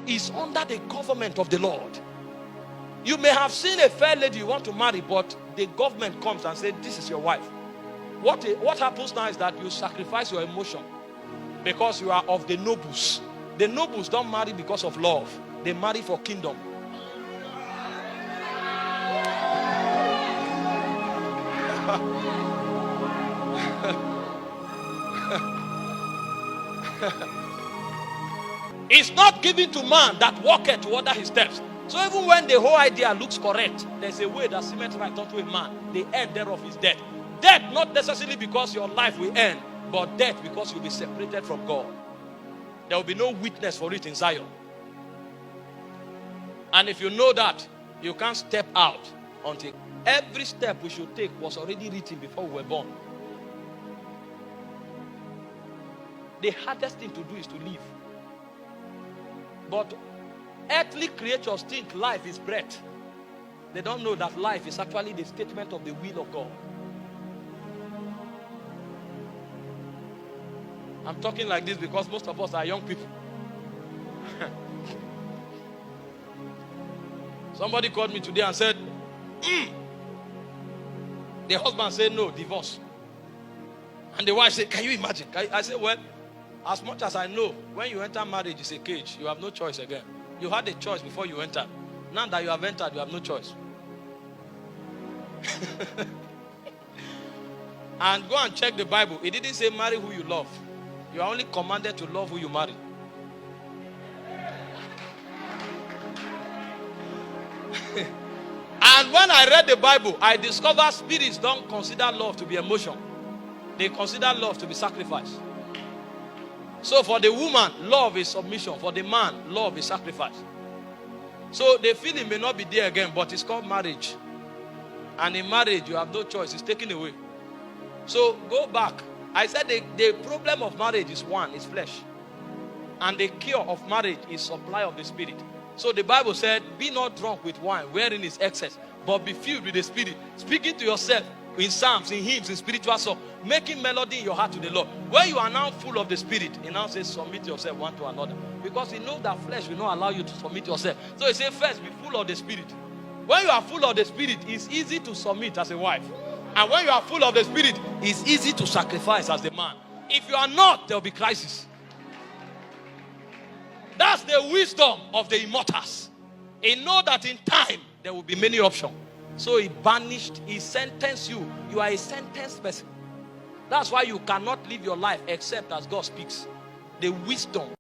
is under the government of the Lord. You may have seen a fair lady you want to marry, but the government comes and says, this is your wife. What happens now is that you sacrifice your emotion because you are of the nobles. The nobles don't marry because of love. They marry for kingdom. It's not given to man that walketh to order his steps. So even when the whole idea looks correct, there's a way that seemeth right unto a man. The end thereof is death. Death not necessarily because your life will end, but death because you'll be separated from God. There will be no witness for it in Zion. And if you know that, you can't step out until every step we should take was already written before we were born. The hardest thing to do is to live. But earthly creatures think life is breath. They don't know that life is actually the statement of the will of God. I'm talking like this because most of us are young people. Somebody called me today and said, the husband said no, divorce. And the wife said, can you imagine? I said, well, as much as I know, when you enter marriage, it's a cage. You have no choice again. You had a choice before you entered. Now that you have entered, you have no choice. And go and check the Bible. It didn't say marry who you love. You are only commanded to love who you marry. And when I read the Bible, I discovered spirits don't consider love to be emotion. They consider love to be sacrifice. So for the woman, love is submission. For the man, love is sacrifice. So the feeling may not be there again, but it's called marriage. And in marriage, you have no choice. It's taken away. So go back. I said the problem of marriage is one, is flesh. And the cure of marriage is supply of the Spirit. So the Bible said, be not drunk with wine, wherein is excess, but be filled with the Spirit. Speaking to yourself in psalms, in hymns, in spiritual songs, making melody in your heart to the Lord. When you are now full of the Spirit, he now says, submit yourself one to another. Because he knows that flesh will not allow you to submit yourself. So he says, first, be full of the Spirit. When you are full of the Spirit, it's easy to submit as a wife. And when you are full of the Spirit, it's easy to sacrifice as a man. If you are not, there will be crisis. That's the wisdom of the immortals. He knows that in time, there will be many options. So he banished, he sentenced you. You are a sentenced person. That's why you cannot live your life except as God speaks. The wisdom